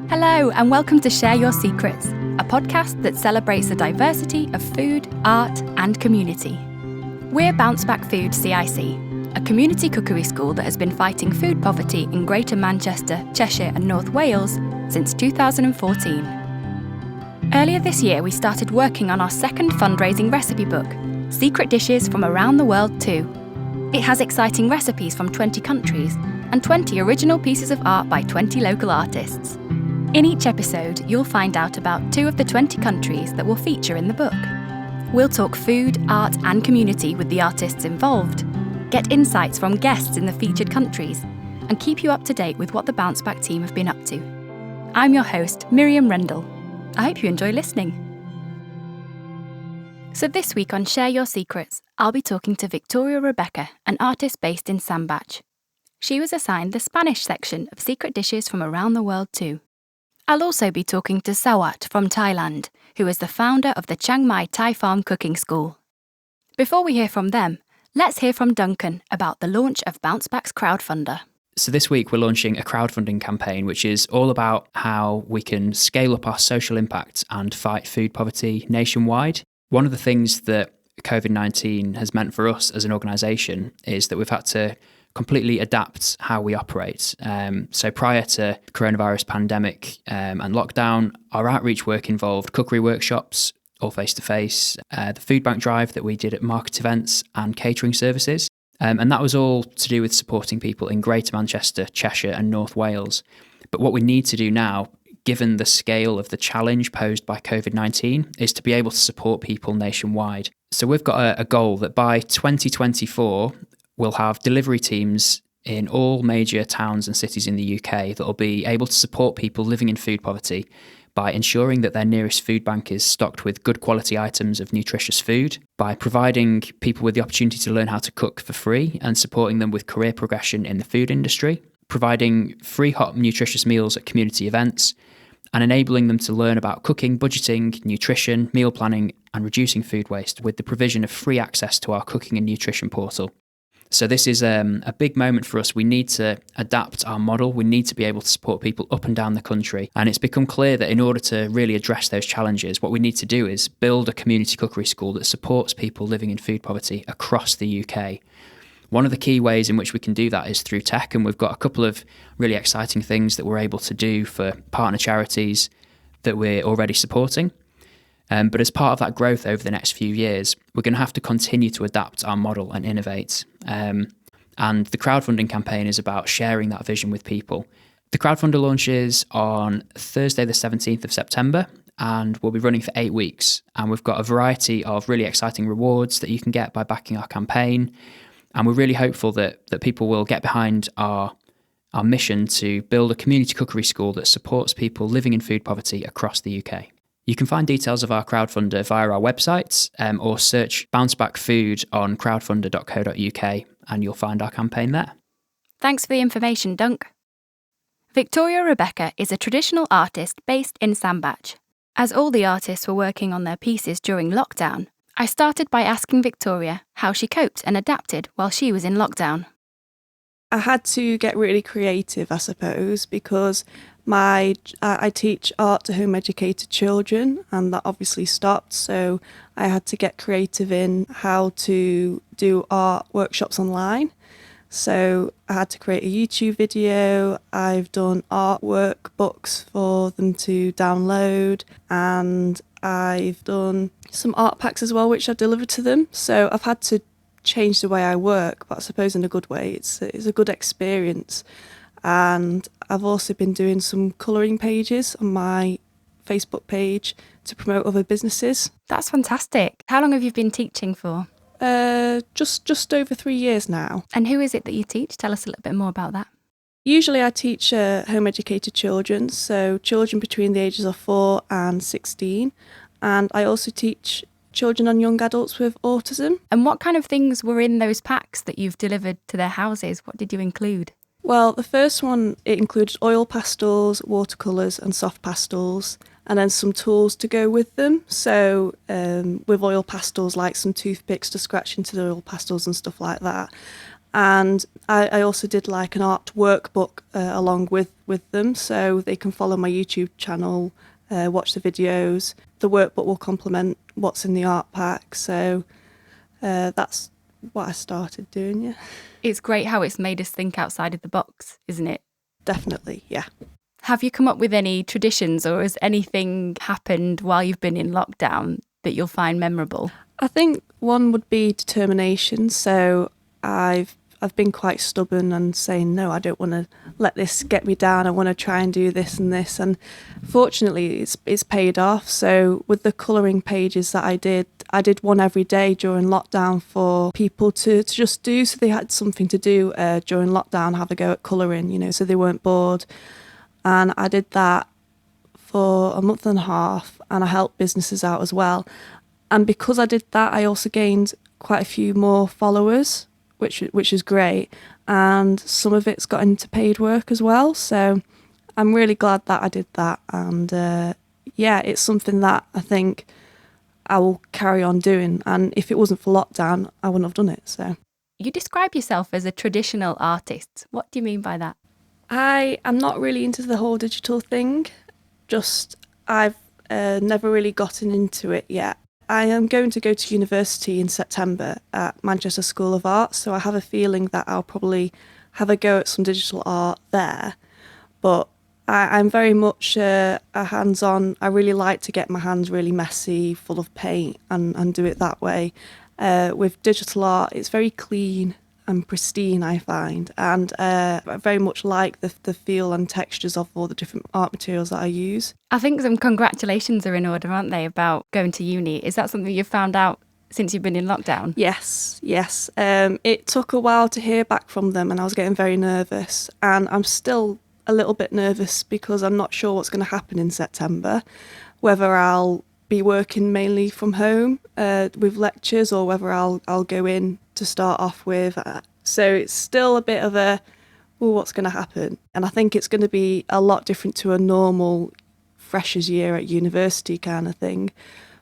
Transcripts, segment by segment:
Hello, and welcome to Share Your Secrets, a podcast that celebrates the diversity of food, art, and community. We're Bounceback Food CIC, a community cookery school that has been fighting food poverty in Greater Manchester, Cheshire, and North Wales since 2014. Earlier this year, we started working on our second fundraising recipe book, Secret Dishes from Around the World Too. It has exciting recipes from 20 countries and 20 original pieces of art by 20 local artists. In each episode, you'll find out about 2 of the 20 countries that will feature in the book. We'll talk food, art, and community with the artists involved, get insights from guests in the featured countries, and keep you up to date with what the Bounceback team have been up to. I'm your host, Miriam Rendell. I hope you enjoy listening. So this week on Share Your Secrets, I'll be talking to Victoria Rebekah, an artist based in Sandbach. She was assigned the Spanish section of Secret Dishes from Around the World Too. I'll also be talking to Sawat from Thailand, who is the founder of the Chiang Mai Thai Farm Cooking School. Before we hear from them, let's hear from Duncan about the launch of Bounceback's Crowdfunder. So this week we're launching a crowdfunding campaign, which is all about how we can scale up our social impact and fight food poverty nationwide. One of the things that COVID-19 has meant for us as an organisation is that we've had to completely adapt how we operate. So prior to the coronavirus pandemic and lockdown, our outreach work involved cookery workshops, all face-to-face, the food bank drive that we did at market events and catering services. And that was all to do with supporting people in Greater Manchester, Cheshire and North Wales. But what we need to do now, given the scale of the challenge posed by COVID-19, is to be able to support people nationwide. So we've got a goal that by 2024, we'll have delivery teams in all major towns and cities in the UK that will be able to support people living in food poverty by ensuring that their nearest food bank is stocked with good quality items of nutritious food, by providing people with the opportunity to learn how to cook for free and supporting them with career progression in the food industry, providing free hot nutritious meals at community events, and enabling them to learn about cooking, budgeting, nutrition, meal planning, and reducing food waste with the provision of free access to our cooking and nutrition portal. So this is a big moment for us. We need to adapt our model. We need to be able to support people up and down the country. And it's become clear that in order to really address those challenges, what we need to do is build a community cookery school that supports people living in food poverty across the UK. One of the key ways in which we can do that is through tech, and we've got a couple of really exciting things that we're able to do for partner charities that we're already supporting. But as part of that growth over the next few years, we're going to have to continue to adapt our model and innovate. And the crowdfunding campaign is about sharing that vision with people. The crowdfunder launches on Thursday, the 17th of September, and we'll be running for 8 weeks. And we've got a variety of really exciting rewards that you can get by backing our campaign. And we're really hopeful that people will get behind our mission to build a community cookery school that supports people living in food poverty across the UK. You can find details of our crowdfunder via our website or search Bounceback Food on crowdfunder.co.uk and you'll find our campaign there. Thanks for the information, Dunk. Victoria Rebekah is a traditional artist based in Sandbach. As all the artists were working on their pieces during lockdown, I started by asking Victoria how she coped and adapted while she was in lockdown. I had to get really creative, I suppose, because I teach art to home-educated children, and that obviously stopped. So I had to get creative in how to do art workshops online. So I had to create a YouTube video. I've done artwork books for them to download, and I've done some art packs as well, which I delivered to them. So I've had to change the way I work, but I suppose in a good way. It's a good experience. And I've also been doing some colouring pages on my Facebook page to promote other businesses. That's fantastic. How long have you been teaching for? Just over 3 years now. And who is it that you teach? Tell us a little bit more about that. Usually I teach home-educated children, so children between the ages of 4 and 16. And I also teach children and young adults with autism. And what kind of things were in those packs that you've delivered to their houses? What did you include? Well, the first one, it included oil pastels, watercolours and soft pastels, and then some tools to go with them. So with oil pastels, like some toothpicks to scratch into the oil pastels and stuff like that. And I also did like an art workbook along with them, so they can follow my YouTube channel, watch the videos. The workbook will complement what's in the art pack, so that's what I started doing, yeah. It's great how it's made us think outside of the box, isn't it? Definitely, yeah. Have you come up with any traditions, or has anything happened while you've been in lockdown that you'll find memorable? I think one would be determination. So I've been quite stubborn and saying, no, I don't want to let this get me down. I want to try and do this and this. And fortunately, it's paid off. So with the colouring pages that I did one every day during lockdown for people to just do. So they had something to do during lockdown, have a go at colouring, you know, so they weren't bored. And I did that for a month and a half, and I helped businesses out as well. And because I did that, I also gained quite a few more followers, which is great. And some of it's got into paid work as well. So I'm really glad that I did that. And yeah, it's something that I think I will carry on doing. And if it wasn't for lockdown, I wouldn't have done it. So You describe yourself as a traditional artist. What do you mean by that? I am not really into the whole digital thing. Just I've never really gotten into it yet. I am going to go to university in September at Manchester School of Art, so I have a feeling that I'll probably have a go at some digital art there. But I'm very much a hands-on. I really like to get my hands really messy, full of paint, and do it that way. With digital art, it's very clean and pristine, I find, and I very much like the feel and textures of all the different art materials that I use. I think some congratulations are in order, aren't they, about going to uni? Is that something you've found out since you've been in lockdown? Yes. It took a while to hear back from them, and I was getting very nervous, and I'm still a little bit nervous because I'm not sure what's going to happen in September, whether I'll be working mainly from home with lectures or whether I'll go in to start off with. So it's still a bit of a, what's going to happen? And I think it's going to be a lot different to a normal freshers year at university kind of thing.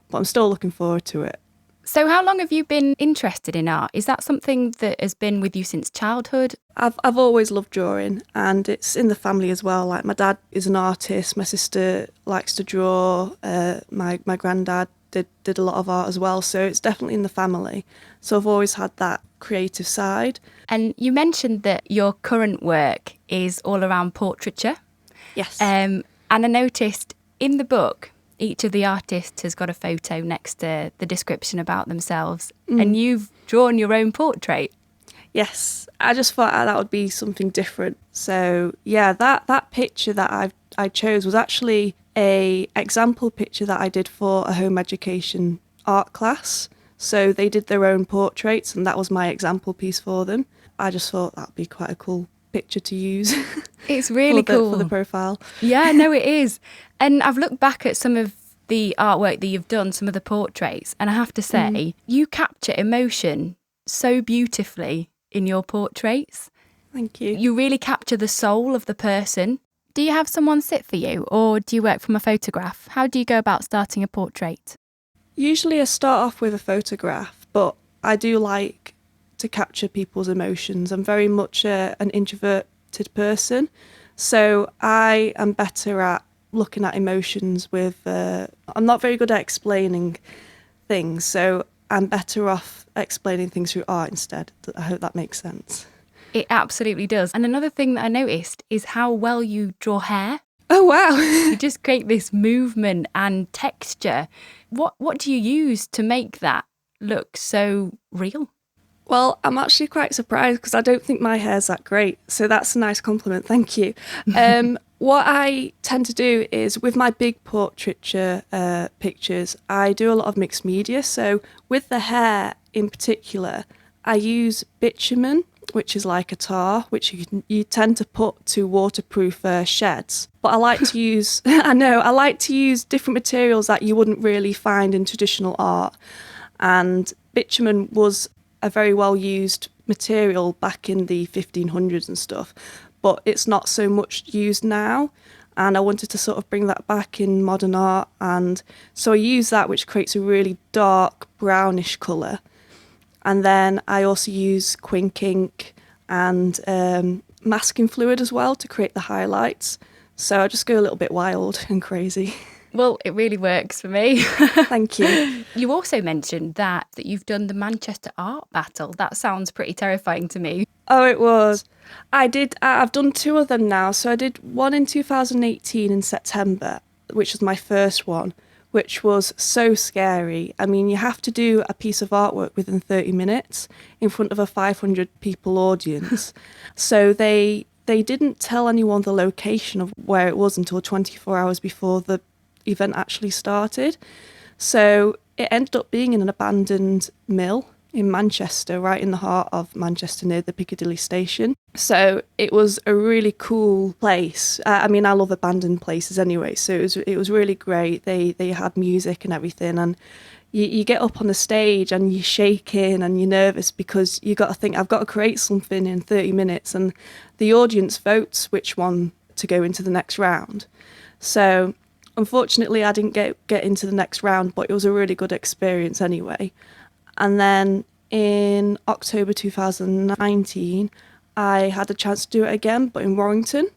But I'm still looking forward to it. So how long have you been interested in art? Is that something that has been with you since childhood? I've always loved drawing, and it's in the family as well. Like, my dad is an artist, my sister likes to draw, my granddad did a lot of art as well, so it's definitely in the family. So I've always had that creative side. And you mentioned that your current work is all around portraiture. Yes. And I noticed in the book, each of the artists has got a photo next to the description about themselves, and you've drawn your own portrait. Yes, I just thought that would be something different. So yeah, that picture that I chose was actually a example picture that I did for a home education art class. So they did their own portraits, and that was my example piece for them. I just thought that'd be quite a cool picture to use. It's really cool for the profile. Yeah, no, it is. And I've looked back at some of the artwork that you've done, some of the portraits, and I have to say, you capture emotion so beautifully in your portraits. Thank you. You really capture the soul of the person. Do you have someone sit for you, or do you work from a photograph? How do you go about starting a portrait? Usually I start off with a photograph, but I do like to capture people's emotions. I'm very much an introverted person, so I am better at looking at emotions with... I'm not very good at explaining things, so I'm better off explaining things through art instead. I hope that makes sense. It absolutely does. And another thing that I noticed is how well you draw hair. Oh, wow. You just create this movement and texture. What do you use to make that look so real? Well, I'm actually quite surprised because I don't think my hair's that great. So that's a nice compliment. Thank you. What I tend to do is with my big portraiture pictures, I do a lot of mixed media. So with the hair in particular, I use bitumen, which is like a tar, which you tend to put to waterproof sheds. But I like to use, I like to use different materials that you wouldn't really find in traditional art. And bitumen was a very well used material back in the 1500s and stuff, but it's not so much used now. And I wanted to sort of bring that back in modern art. And so I use that, which creates a really dark brownish colour. And then I also use quink ink and masking fluid as well to create the highlights. So I just go a little bit wild and crazy. Well, it really works for me. Thank you. You also mentioned that you've done the Manchester Art Battle. That sounds pretty terrifying to me. Oh, it was. I've done 2 of them now. So I did one in 2018 in September, which was my first one, which was so scary. I mean, you have to do a piece of artwork within 30 minutes in front of a 500 people audience. So they didn't tell anyone the location of where it was until 24 hours before the event actually started. So it ended up being in an abandoned mill in Manchester, right in the heart of Manchester near the Piccadilly station. So it was a really cool place. I mean, I love abandoned places anyway, so it was really great. They had music and everything, and you get up on the stage and you're shaking and you're nervous because you got to think, I've got to create something in 30 minutes, and the audience votes which one to go into the next round. So unfortunately, I didn't get into the next round, but it was a really good experience anyway. And then in October 2019, I had a chance to do it again, but in Warrington,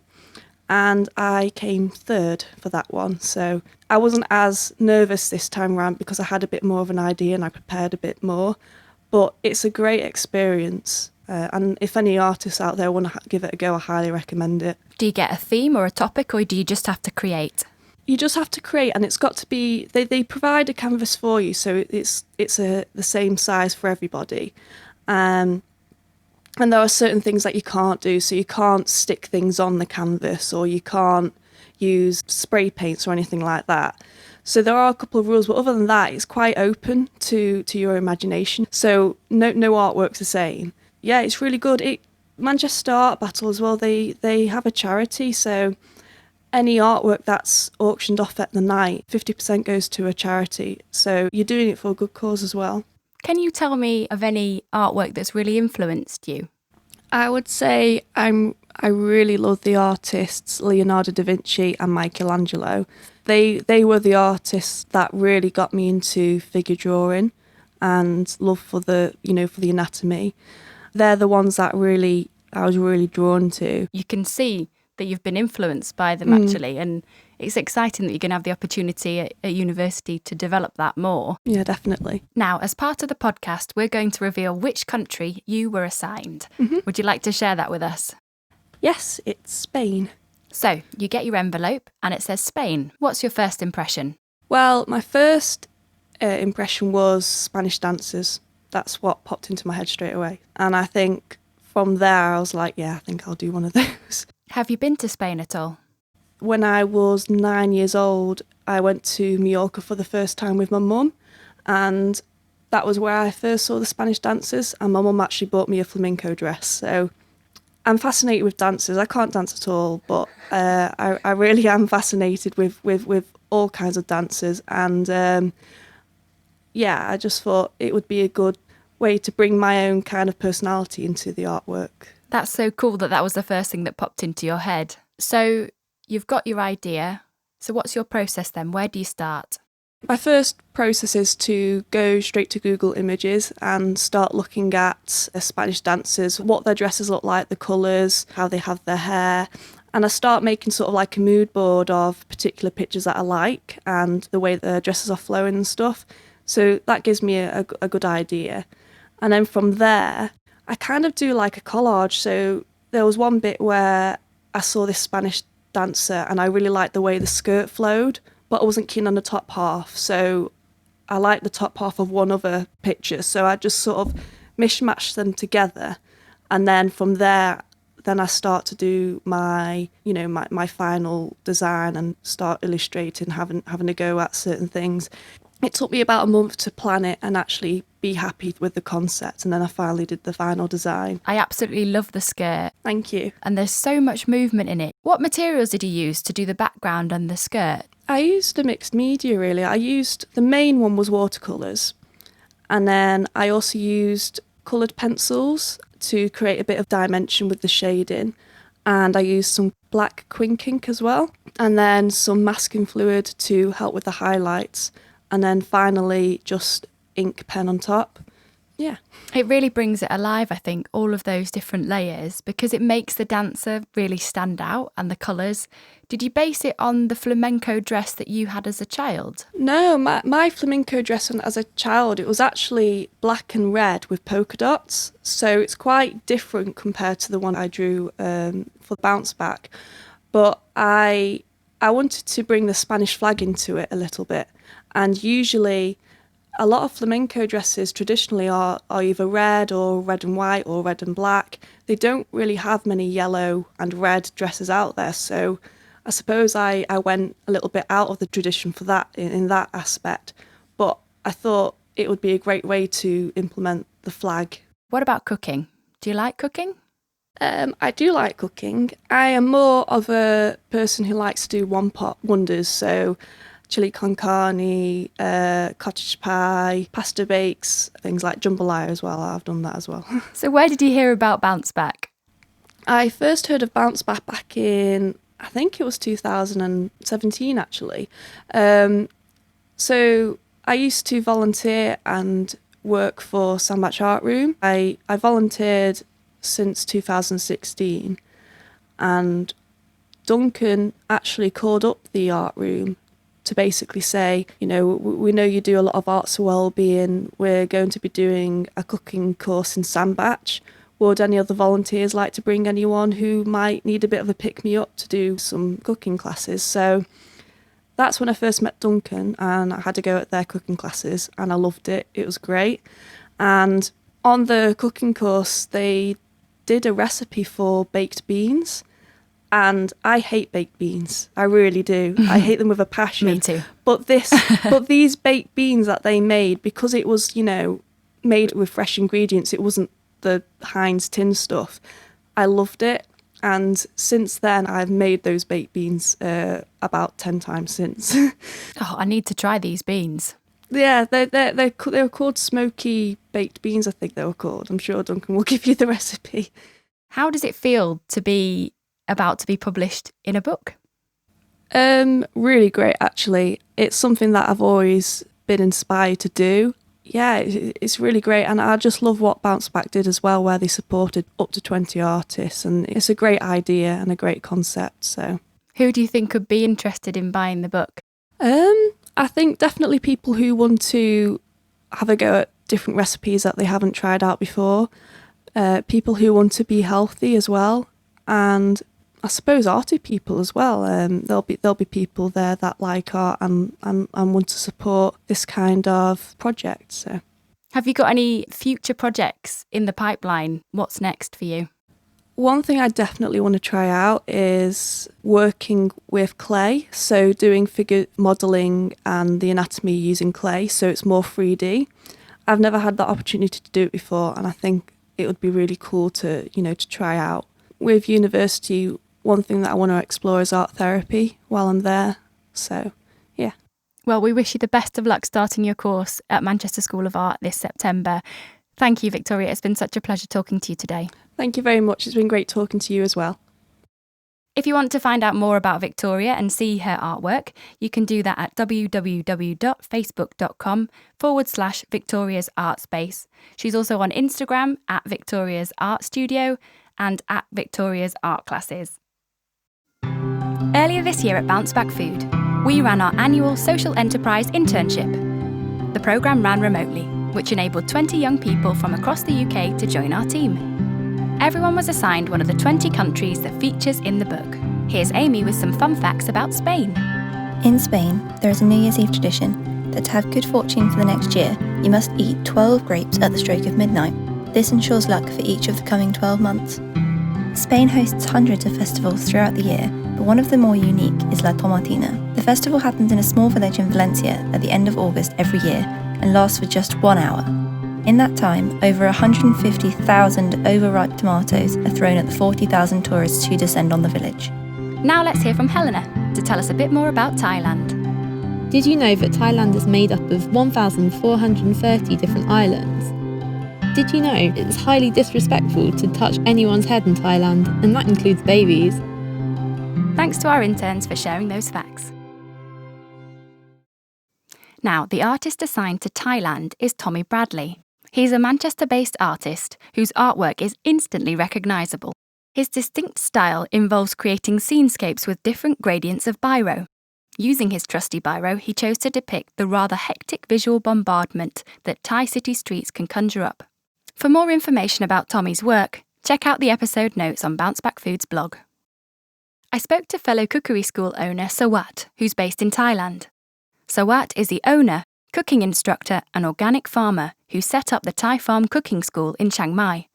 and I came 3rd for that one. So I wasn't as nervous this time around because I had a bit more of an idea and I prepared a bit more. But it's a great experience. And if any artists out there want to give it a go, I highly recommend it. Do you get a theme or a topic, or do you just have to create? You just have to create, and it's got to be, they provide a canvas for you, so it's the same size for everybody. And there are certain things that you can't do, so you can't stick things on the canvas, or you can't use spray paints or anything like that. So there are a couple of rules, but other than that, it's quite open to your imagination. So no artwork's the same. Yeah, it's really good. Manchester Art Battle as well, they have a charity, so any artwork that's auctioned off at the night, 50% goes to a charity. So you're doing it for a good cause as well. Can you tell me of any artwork that's really influenced you? I would say I really love the artists Leonardo da Vinci and Michelangelo. They were the artists that really got me into figure drawing and love for the anatomy. They're the ones that I was really drawn to. You can see that you've been influenced by them actually, and it's exciting that you're going to have the opportunity at university to develop that more. Yeah, definitely. Now, as part of the podcast, we're going to reveal which country you were assigned. Mm-hmm. Would you like to share that with us? Yes, it's Spain. So, you get your envelope and it says Spain. What's your first impression? Well, my first impression was Spanish dancers. That's what popped into my head straight away. And I think from there I was like, yeah, I think I'll do one of those. Have you been to Spain at all? When I was 9 years old, I went to Mallorca for the first time with my mum, and that was where I first saw the Spanish dancers, and my mum actually bought me a flamenco dress. So I'm fascinated with dances. I can't dance at all, but I really am fascinated with all kinds of dances, and I just thought it would be a good way to bring my own kind of personality into the artwork. That's so cool that was the first thing that popped into your head. So you've got your idea. So what's your process then? Where do you start? My first process is to go straight to Google Images and start looking at Spanish dancers, what their dresses look like, the colours, how they have their hair. And I start making sort of like a mood board of particular pictures that I like and the way their dresses are flowing and stuff. So that gives me a good idea. And then from there, I kind of do like a collage. So there was one bit where I saw this Spanish dancer and I really liked the way the skirt flowed, but I wasn't keen on the top half. So I liked the top half of one other picture. So I just sort of mishmashed them together. And then from there, then I start to do my final design and start illustrating, having a go at certain things. It took me about a month to plan it and actually be happy with the concept, and then I finally did the final design. I absolutely love the skirt. Thank you. And there's so much movement in it. What materials did you use to do the background and the skirt? I used a mixed media really. The main one was watercolours, and then I also used coloured pencils to create a bit of dimension with the shading, and I used some black quick ink as well, and then some masking fluid to help with the highlights. And then finally, just ink pen on top. Yeah. It really brings it alive, I think, all of those different layers, because it makes the dancer really stand out, and the colours. Did you base it on the flamenco dress that you had as a child? No, my flamenco dress as a child, it was actually black and red with polka dots. So it's quite different compared to the one I drew for Bounceback. But I wanted to bring the Spanish flag into it a little bit. And usually a lot of flamenco dresses traditionally are either red or red and white or red and black. They don't really have many yellow and red dresses out there. So I suppose I went a little bit out of the tradition for that in that aspect. But I thought it would be a great way to implement the flag. What about cooking? Do you like cooking? I do like cooking. I am more of a person who likes to do one-pot wonders. So chili con carne, cottage pie, pasta bakes, things like jambalaya as well. I've done that as well. So where did you hear about Bounceback? I first heard of Bounceback back in, I think it was 2017 actually. So I used to volunteer and work for Sandbach Art Room. I volunteered since 2016, and Duncan actually called up the art room to basically say, we know you do a lot of arts for wellbeing. We're going to be doing a cooking course in Sandbach. Would any other volunteers like to bring anyone who might need a bit of a pick-me-up to do some cooking classes? So that's when I first met Duncan, and I had to go at their cooking classes, and I loved it. It was great. And on the cooking course, they did a recipe for baked beans. And I hate baked beans. I really do. I hate them with a passion. Me too. But these baked beans that they made, because it was, made with fresh ingredients, it wasn't the Heinz tin stuff. I loved it. And since then, I've made those baked beans about 10 times since. Oh, I need to try these beans. Yeah, they were called smoky baked beans, I think they were called. I'm sure Duncan will give you the recipe. How does it feel to be about to be published in a book? Really great, actually. It's something that I've always been inspired to do. Yeah, it's really great, and I just love what Bounceback did as well, where they supported up to 20 artists, and it's a great idea and a great concept. So, who do you think could be interested in buying the book? I think definitely people who want to have a go at different recipes that they haven't tried out before, people who want to be healthy as well, and I suppose arty people as well. There'll be people there that like art and want to support this kind of project. So, have you got any future projects in the pipeline? What's next for you? One thing I definitely want to try out is working with clay, so doing figure modelling and the anatomy using clay, so it's more 3D. I've never had that opportunity to do it before, and I think it would be really cool to try out. With university, one thing that I want to explore is art therapy while I'm there. So, yeah. Well, we wish you the best of luck starting your course at Manchester School of Art this September. Thank you, Victoria. It's been such a pleasure talking to you today. Thank you very much. It's been great talking to you as well. If you want to find out more about Victoria and see her artwork, you can do that at www.facebook.com/Victoria's Art Space. She's also on Instagram at Victoria's Art Studio and at Victoria's Art Classes. Earlier this year at Bounceback Food, we ran our annual social enterprise internship. The programme ran remotely, which enabled 20 young people from across the UK to join our team. Everyone was assigned one of the 20 countries that features in the book. Here's Amy with some fun facts about Spain. In Spain, there is a New Year's Eve tradition that to have good fortune for the next year, you must eat 12 grapes at the stroke of midnight. This ensures luck for each of the coming 12 months. Spain hosts hundreds of festivals throughout the year, but one of the more unique is La Tomatina. The festival happens in a small village in Valencia at the end of August every year and lasts for just 1 hour. In that time, over 150,000 overripe tomatoes are thrown at the 40,000 tourists who descend on the village. Now let's hear from Helena to tell us a bit more about Thailand. Did you know that Thailand is made up of 1,430 different islands? Did you know it's highly disrespectful to touch anyone's head in Thailand, and that includes babies? Thanks to our interns for sharing those facts. Now, the artist assigned to Thailand is Tommy Bradley. He's a Manchester-based artist whose artwork is instantly recognisable. His distinct style involves creating scenescapes with different gradients of biro. Using his trusty biro, he chose to depict the rather hectic visual bombardment that Thai city streets can conjure up. For more information about Tommy's work, check out the episode notes on Bounceback Food's blog. I spoke to fellow cookery school owner Sawat, who's based in Thailand. Sawat is the owner, cooking instructor and organic farmer who set up the Thai Farm Cooking School in Chiang Mai.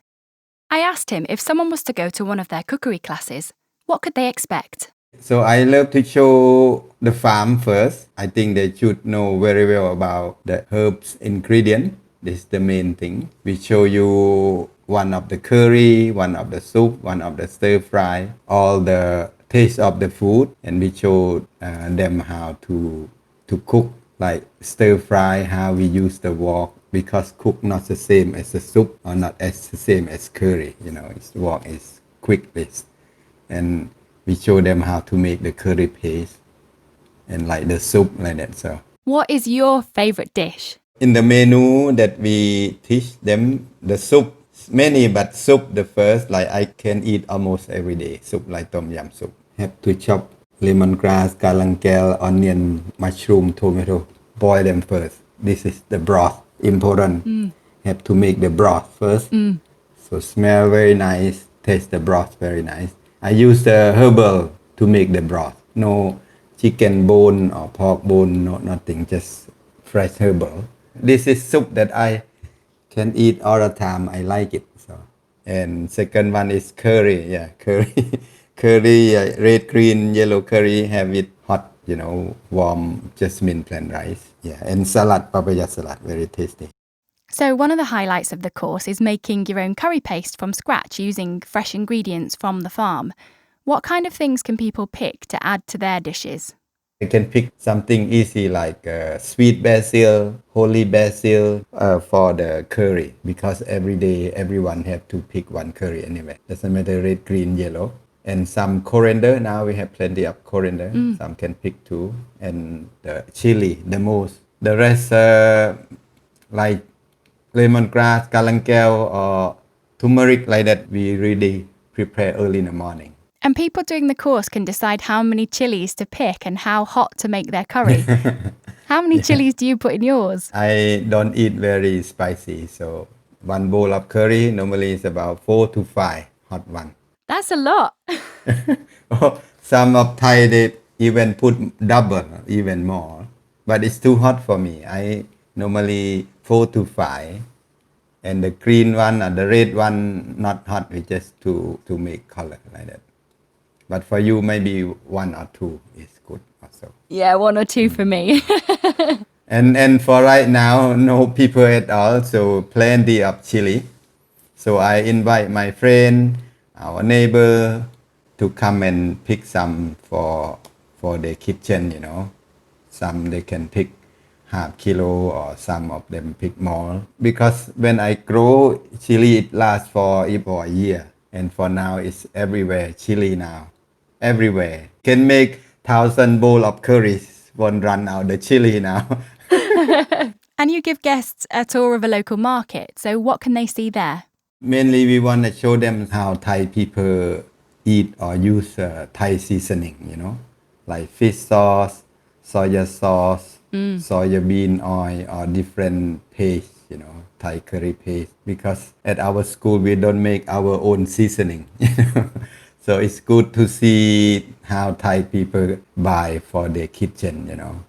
I asked him if someone was to go to one of their cookery classes, what could they expect? So I love to show the farm first. I think they should know very well about the herbs ingredient. This is the main thing. We show you one of the curry, one of the soup, one of the stir fry, all the taste of the food, and we show them how to cook, like stir fry, how we use the wok, because cook not the same as the soup or not as the same as curry. Wok is quickest, and we show them how to make the curry paste and like the soup like that. So what is your favourite dish? In the menu that we teach them, the soup, many, but soup the first, like I can eat almost every day. Soup like tom yum soup. Have to chop lemongrass, galangal, onion, mushroom, tomato. Boil them first. This is the broth. Important. Have to make the broth first. So smell very nice. Taste the broth very nice. I use the herbal to make the broth. No chicken bone or pork bone, no nothing. Just fresh herbal. This is soup that I can eat all the time. I like it. So, and second one is curry. Yeah, curry, curry, red, green, yellow curry. Have it hot, warm jasmine plain rice. Yeah, and salad, papaya salad, very tasty. So one of the highlights of the course is making your own curry paste from scratch using fresh ingredients from the farm. What kind of things can people pick to add to their dishes? You can pick something easy like sweet basil, holy basil for the curry, because every day everyone have to pick one curry anyway. Doesn't matter red, green, yellow. And some coriander. Now we have plenty of coriander. Some can pick too. And the chili, the most. The rest like lemongrass, galangal or turmeric like that, we really prepare early in the morning. And people doing the course can decide how many chilies to pick and how hot to make their curry. How many chilies do you put in yours? I don't eat very spicy, so one bowl of curry normally is about 4 to 5 hot one. That's a lot. Some of Thai, they even put double, even more. But it's too hot for me. I normally 4 to 5. And the green one or the red one, not hot, we just to make color like that. But for you, maybe 1 or 2 is good also. Yeah, 1 or 2 for me. And for right now, no people at all, so plenty of chili. So I invite my friend, our neighbor, to come and pick some for the kitchen, Some they can pick half kilo or some of them pick more. Because when I grow chili, it lasts for a year. And for now, it's everywhere, chili now. Everywhere. Can make 1,000 bowl of curries, won't run out the chili now. And you give guests a tour of a local market, so what can they see there? Mainly we want to show them how Thai people eat or use Thai seasoning, like fish sauce, soya sauce, soya bean oil or different paste, Thai curry paste. Because at our school we don't make our own seasoning. So it's good to see how Thai people buy for their kitchen,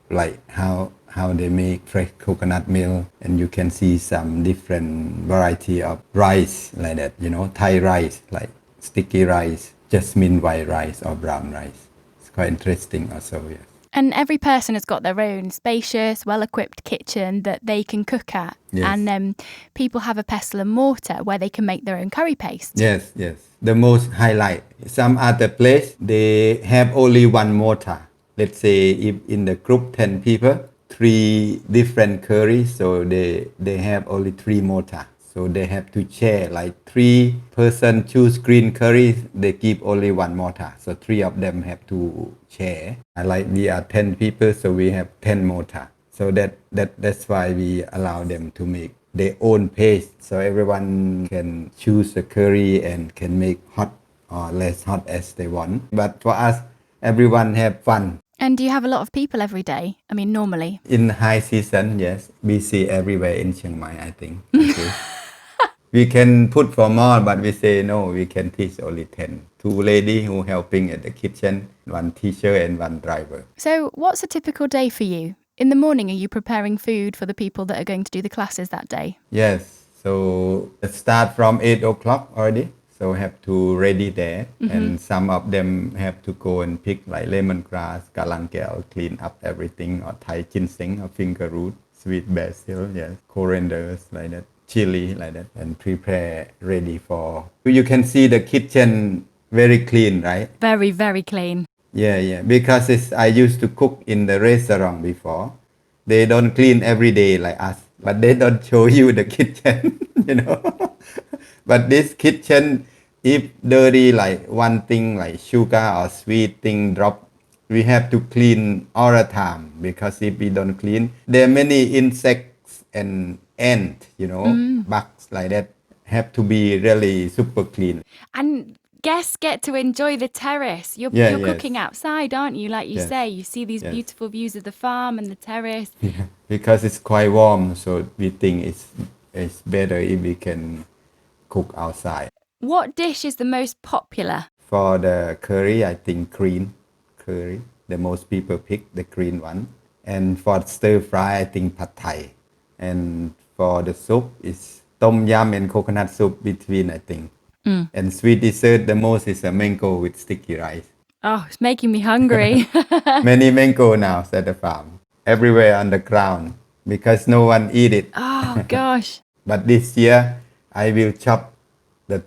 like how they make fresh coconut milk, and you can see some different variety of rice like that, Thai rice, like sticky rice, jasmine white rice or brown rice. It's quite interesting also, yes. And every person has got their own spacious, well-equipped kitchen that they can cook at. Yes. And people have a pestle and mortar where they can make their own curry paste. Yes. The most highlight. Some other place, they have only one mortar. Let's say if in the group 10 people, 3 different curries, so they have only 3 mortar. So they have to share, like 3 person choose green curry, they keep only 1 mortar. So 3 of them have to share. Like we are 10 people, so we have 10 mortar. So that's why we allow them to make their own pace, so everyone can choose the curry and can make hot or less hot as they want. But for us, everyone have fun. And do you have a lot of people every day? I mean, normally. In high season, yes, we see everywhere in Chiang Mai, I think. Okay. We can put for more, but we say no, we can teach only 10. 2 ladies who helping at the kitchen, 1 teacher and 1 driver. So what's a typical day for you? In the morning, are you preparing food for the people that are going to do the classes that day? Yes, so it start from 8 o'clock already. So have to ready there, and some of them have to go and pick like lemongrass, galangal, clean up everything, or Thai ginseng or finger root, sweet basil, yes, corianders like that, chili like that, and prepare ready for. You can see the kitchen very clean, right? Very, very clean. Yeah, because I used to cook in the restaurant before. They don't clean every day like us, but they don't show you the kitchen, you know. But this kitchen, if dirty like one thing like sugar or sweet thing drop, we have to clean all the time, because if we don't clean, there are many insects and ants, you know, bugs like that, have to be really super clean. And guests get to enjoy the terrace. You're Yes. cooking outside, aren't you? Like you Yes. say, you see these Yes. beautiful views of the farm and the terrace. Yeah, because it's quite warm, so we think it's better if we can cook outside. What dish is the most popular? For the curry, I think green curry. The most people pick the green one. And for stir fry, I think pad thai. And for the soup, it's tom yum and coconut soup between, I think. And sweet dessert, the most is a mango with sticky rice. Oh, it's making me hungry. Many mango now at the farm, everywhere on the ground, because no one eat it. Oh, gosh. But this year, I will chop the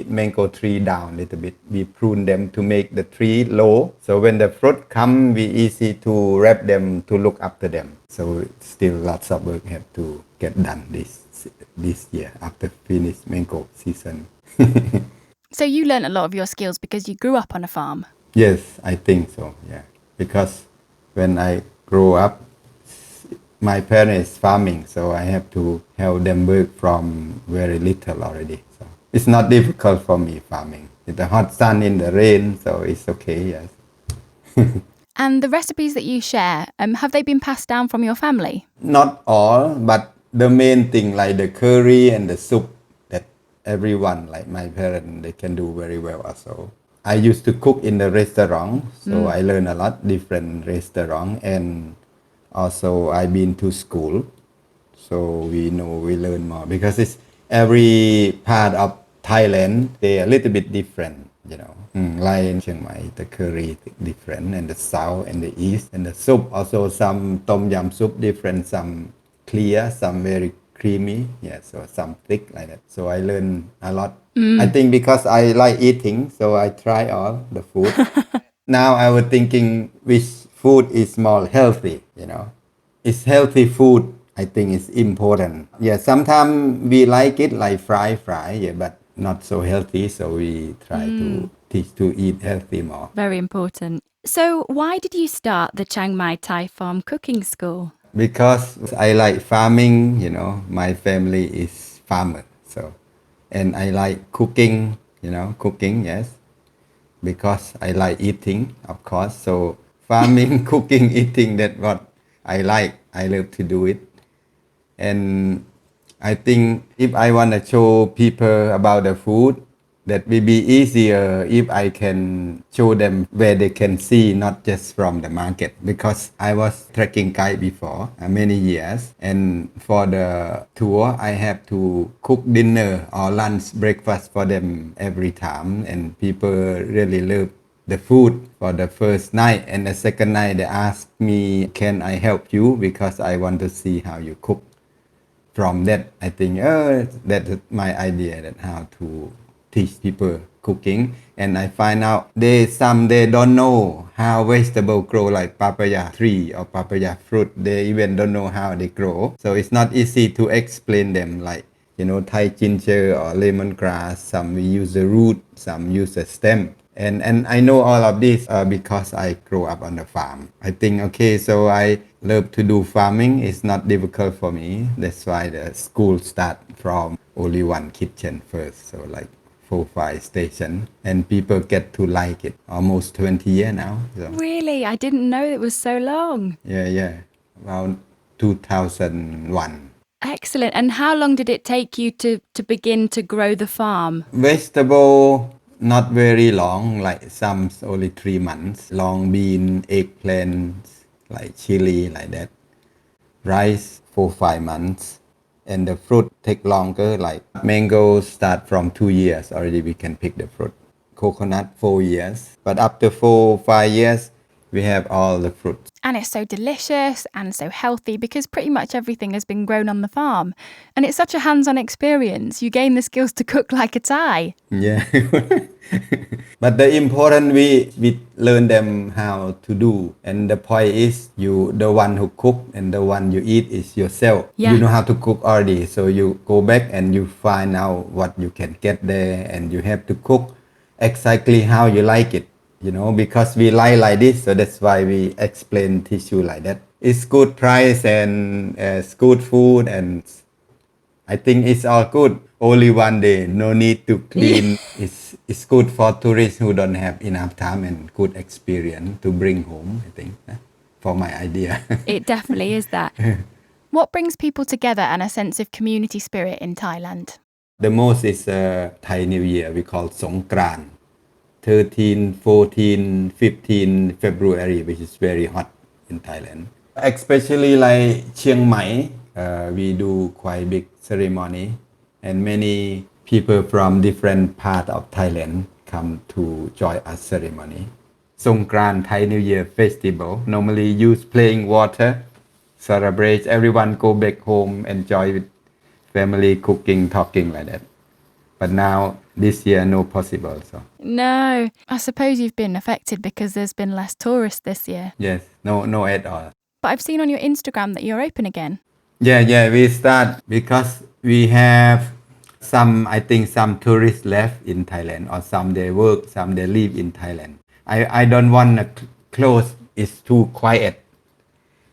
mango tree down a little bit. We prune them to make the tree low. So when the fruit come, we easy to wrap them, to look after them. So still lots of work have to get done this year after finish mango season. So you learnt a lot of your skills because you grew up on a farm. Yes, I think so, yeah. Because when I grow up, my parents farming, so I have to help them work from very little already. So it's not difficult for me farming. It's the hot sun in the rain, so it's okay, yes. And the recipes that you share, have they been passed down from your family? Not all, but the main thing like the curry and the soup, that everyone, like my parents, they can do very well also. I used to cook in the restaurant, so I learned a lot different restaurant, and also I've been to school, so we learn more, because it's every part of Thailand, they are a little bit different, you know. Like in Chiang Mai, the curry different, and the south and the east, and the soup also, some tom yum soup different, some clear, some very creamy, yeah, so some thick like that. So I learn a lot. I think because I like eating, so I try all the food. Now I was thinking which food is more healthy, you know. It's healthy food, I think is important. Yeah, sometimes we like it like fry, yeah, but not so healthy, so we try to teach to eat healthy more. Very important. So why did you start the Chiang Mai Thai Farm Cooking School? Because I like farming, you know, my family is farmer, so, and I like cooking, you know, yes, because I like eating, of course, so farming, cooking, eating, that's what I like. I love to do it. And I think if I want to show people about the food, that will be easier if I can show them where they can see, not just from the market. Because I was trekking guide before many years, and for the tour I have to cook dinner or lunch, breakfast for them every time, and people really love the food for the first night. And the second night they ask me, can I help you, because I want to see how you cook. From that, I think that's my idea, that how to teach people cooking. And I find out they don't know how vegetable grow, like papaya tree or papaya fruit. They even don't know how they grow. So it's not easy to explain them, like, you know, Thai ginger or lemongrass. Some we use the root, some use the stem. And I know all of this because I grew up on the farm. I think, okay, so I love to do farming. It's not difficult for me. That's why the school start from only one kitchen first. So like 4-5 station, and people get to like it. Almost 20 years now. So. Really? I didn't know it was so long. Yeah. Around 2001. Excellent. And how long did it take you to begin to grow the farm? Vegetable, not very long, like some only 3 months. Long bean, eggplants, like chili, like that. Rice, 4-5 months. And the fruit take longer, like mangoes start from 2 years already we can pick the fruit. Coconut, 4 years. But after 4-5 years, we have all the fruits. And it's so delicious and so healthy because pretty much everything has been grown on the farm. And it's such a hands-on experience. You gain the skills to cook like a Thai. Yeah. But the important we learn them how to do. And the point is you the one who cook and the one you eat is yourself. Yeah. You know how to cook already. So you go back and you find out what you can get there and you have to cook exactly how you like it. You know, because we like this, so that's why we teach you like that. It's good price and it's good food, and I think it's all good. Only one day, no need to clean. It's good for tourists who don't have enough time and good experience to bring home, I think, for my idea. It definitely is that. What brings people together and a sense of community spirit in Thailand? The most is Thai New Year, we call Songkran. 13, 14, 15 February, which is very hot in Thailand. Especially like Chiang Mai, we do quite big ceremony, and many people from different parts of Thailand come to join us ceremony. Songkran Thai New Year festival, normally use playing water, celebrate, everyone go back home, enjoy with family, cooking, talking like that. But now, this year, no possible. So No, I suppose you've been affected because there's been less tourists this year. yes, no at all. But I've seen on your Instagram that you're open again. Yeah, we start because we have I think some tourists left in Thailand, or some they work, some they live in Thailand. I don't want to close, it's too quiet.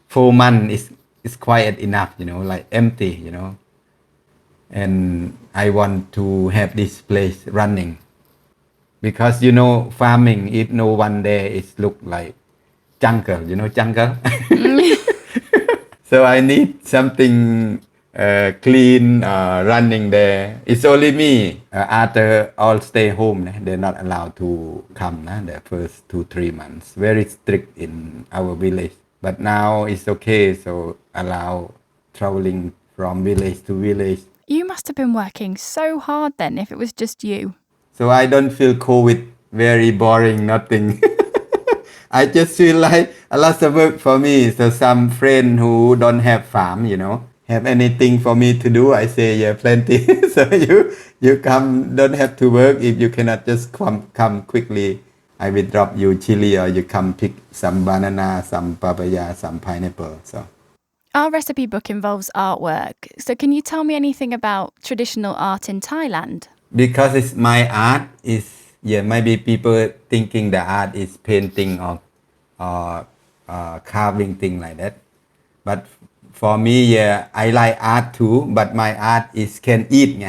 4 months is quiet enough, you know, like empty, you know. And I want to have this place running because, you know, farming, if no one there, it look like jungle, you know, jungle. So I need something clean, running there. It's only me. After all stay home, they're not allowed to come the first 2-3 months. Very strict in our village. But now it's okay, so allow traveling from village to village. You must have been working so hard then if it was just you. So I don't feel COVID very boring, nothing. I just feel like a lot of work for me. So some friend who don't have farm, you know, have anything for me to do, I say, yeah, plenty. So you come, don't have to work. If you cannot just come quickly, I will drop you chili, or you come pick some banana, some papaya, some pineapple. So. Our recipe book involves artwork. So can you tell me anything about traditional art in Thailand? Because it's my art, maybe people thinking the art is painting or carving thing like that. But for me, I like art too, but my art can eat.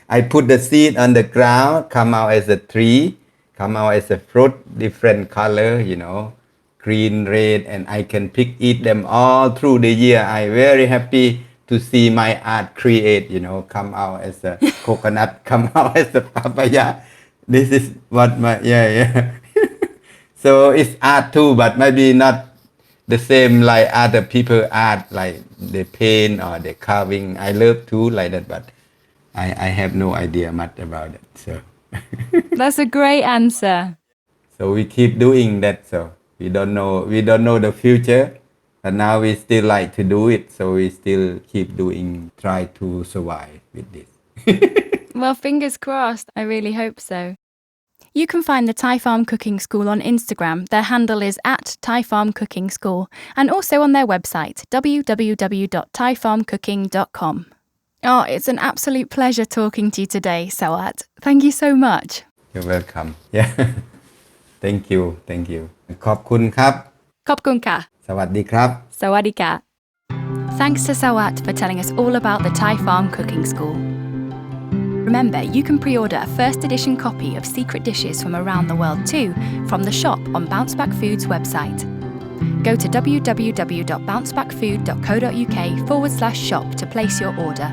I put the seed on the ground, come out as a tree, come out as a fruit, different color, you know. Green, red, and I can eat them all through the year. I'm very happy to see my art create, you know, come out as a coconut, come out as a papaya. This is what So it's art too, but maybe not the same like other people art, like they paint or they carving. I love too like that, but I have no idea much about it. So That's a great answer. So we keep doing that. So. We don't know the future, but now we still like to do it. So we still keep doing, try to survive with this. Well, fingers crossed. I really hope so. You can find the Thai Farm Cooking School on Instagram. Their handle is @ThaiFarmCookingSchool, and also on their website, www.thaifarmcooking.com. Oh, it's an absolute pleasure talking to you today, Sawat. Thank you so much. You're welcome. Yeah. Thank you. ขอบคุณครับ Khop kun ka. สวัสดีครับ Sawadika. Thanks to Sawat for telling us all about the Thai Farm Cooking School. Remember, you can pre-order a first edition copy of Secret Dishes from Around the World too from the shop on Bounceback Food's website. Go to www.bouncebackfood.co.uk/shop to place your order.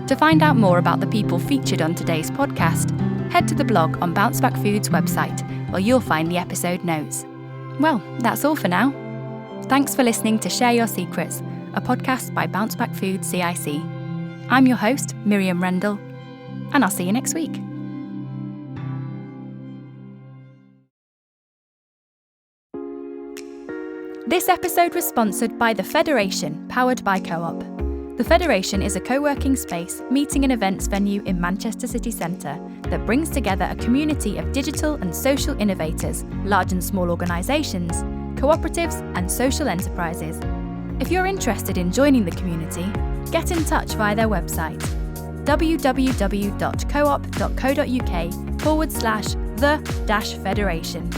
To find out more about the people featured on today's podcast, head to the blog on Bounceback Food's website, where you'll find the episode notes. Well, that's all for now. Thanks for listening to Share Your Secrets, a podcast by Bounceback Food CIC. I'm your host, Miriam Rendell, and I'll see you next week. This episode was sponsored by The Federation, powered by Co-op. The Federation is a co-working space, meeting and events venue in Manchester city centre that brings together a community of digital and social innovators, large and small organisations, cooperatives and social enterprises. If you're interested in joining the community, get in touch via their website www.coop.co.uk/the-federation.